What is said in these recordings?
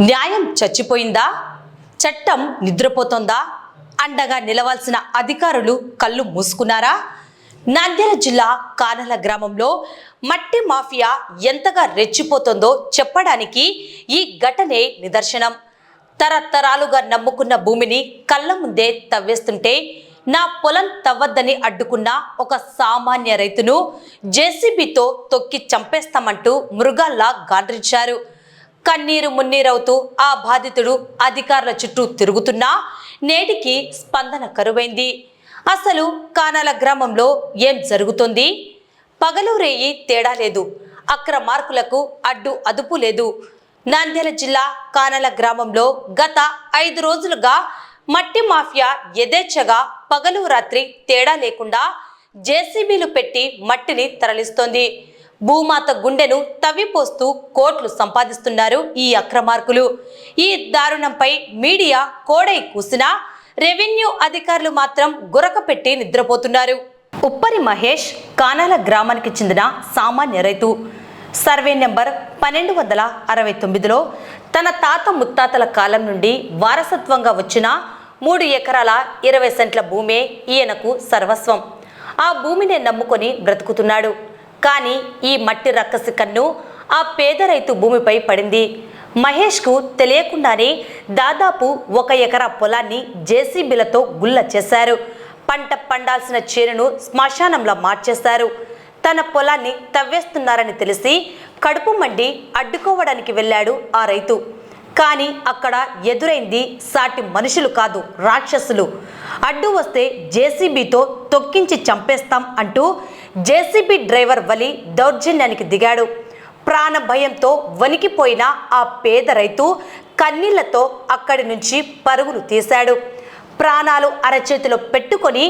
న్యాయం చచ్చిపోయిందా? చట్టం నిద్రపోతోందా? అండగా నిలవాల్సిన అధికారులు కళ్ళు మూసుకున్నారా? నంద్యాల జిల్లా కానల గ్రామంలో మట్టి మాఫియా ఎంతగా రెచ్చిపోతుందో చెప్పడానికి ఈ ఘటనే నిదర్శనం. తరతరాలుగా నమ్ముకున్న భూమిని కళ్ళ ముందే తవ్వేస్తుంటే నా పొలం తవ్వద్దని అడ్డుకున్న ఒక సామాన్య రైతును జేసీబీతో తొక్కి చంపేస్తామంటూ మృగాల్లా గాండ్రించారు. కన్నీరు మున్నీరవుతూ ఆ బాధితుడు అధికారుల చుట్టూ తిరుగుతున్నా నేటికి స్పందన కరువైంది. అసలు కానాల గ్రామంలో ఏం జరుగుతుంది? పగలు రేయి తేడా లేదు, అక్రమార్కులకు అడ్డు అదుపు లేదు. నంద్యాల జిల్లా కానాల గ్రామంలో గత 5 రోజులుగా మట్టి మాఫియా యథేచ్ఛగా పగలు రాత్రి తేడా లేకుండా జేసీబీలు పెట్టి మట్టిని తరలిస్తోంది. భూమాత గుండెను తవ్విపోస్తూ కోట్లు సంపాదిస్తున్నారు ఈ అక్రమార్కులు. ఈ దారుణంపై మీడియా కోడై కూసినా రెవెన్యూ అధికారులు మాత్రం గురక పెట్టి నిద్రపోతున్నారు. ఉప్పరి మహేష్ కానాల గ్రామానికి చెందిన సామాన్య రైతు. సర్వే నెంబర్ 1269లో తన తాత ముత్తాతల కాలం నుండి వారసత్వంగా వచ్చిన 3 ఎకరాల 20 సెంట్ల భూమే ఈయనకు సర్వస్వం. ఆ భూమిని నమ్ముకొని బ్రతుకుతున్నాడు. కానీ ఈ మట్టి రక్కసి కన్ను ఆ పేద రైతు భూమిపై పడింది. మహేష్కు తెలియకుండానే దాదాపు 1 ఎకరా పొలాన్ని జేసీబీలతో గుల్ల చేశారు. పంట పండాల్సిన చేనును శ్మశానంలో మార్చేశారు. తన పొలాన్ని తవ్వేస్తున్నారని తెలిసి కడుపు మండి అడ్డుకోవడానికి వెళ్ళాడు ఆ రైతు. కానీ అక్కడ ఎదురైంది సాటి మనుషులు కాదు, రాక్షసులు. అడ్డు వస్తే జేసీబీతో తొక్కించి చంపేస్తాం అంటూ జేసీబీ డ్రైవర్ వలి దౌర్జన్యానికి దిగాడు. ప్రాణ భయంతో వణికిపోయిన ఆ పేద రైతు కన్నీళ్లతో అక్కడి నుంచి పరుగులు తీశాడు. ప్రాణాలు అరచేతిలో పెట్టుకొని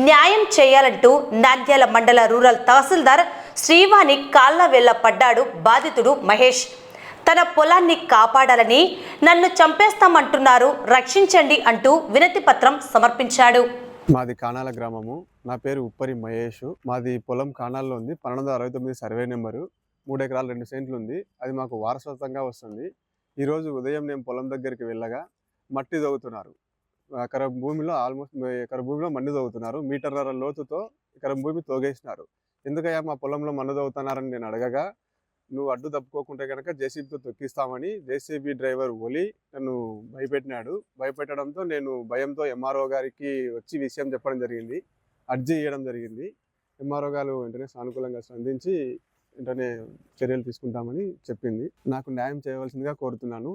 న్యాయం చేయాలంటూ నంద్యాల మండల రూరల్ తహసీల్దార్ శ్రీవాణి కాళ్ళ వేళ్ళ పడ్డాడు బాధితుడు మహేష్. తన పొలాన్ని కాపాడాలని నన్ను చంపేస్తామంటున్నారు, రక్షించండి అంటూ వినతి పత్రం సమర్పించాడు. మాది కానాల గ్రామము. నా పేరు ఉప్పరి మహేష్. మాది పొలం కానాల్లో ఉంది. 1269 సర్వే నెంబరు. 3 ఎకరాలు 2 సెంట్లు ఉంది. అది మాకు వారసత్వంగా వస్తుంది. ఈరోజు ఉదయం నేను పొలం దగ్గరికి వెళ్ళగా మట్టి తవ్వుతున్నారు. ఎకరం భూమిలో ఎకరం భూమిలో మన్ను తవ్వుతున్నారు. మీటర్న్నర లోతుతో ఎకరం భూమి తోగేసినారు. ఎందుకయ్యా మా పొలంలో మన్ను తవ్వుతున్నారని నేను అడగగా, నువ్వు అడ్డు తప్పుకోకుంటే కనుక జేసీబీతో తొక్కిస్తామని జేసీబీ డ్రైవర్ ఒలి నన్ను భయపెట్టినాడు. భయపెట్టడంతో నేను భయంతో ఎంఆర్ఓ గారికి వచ్చి విషయం చెప్పడం జరిగింది. అర్జీ ఇవ్వడం జరిగింది. ఎంఆర్ఓ గారు వెంటనే సానుకూలంగా స్పందించి వెంటనే చర్యలు తీసుకుంటామని చెప్పింది. నాకు న్యాయం చేయవలసిందిగా కోరుతున్నాను.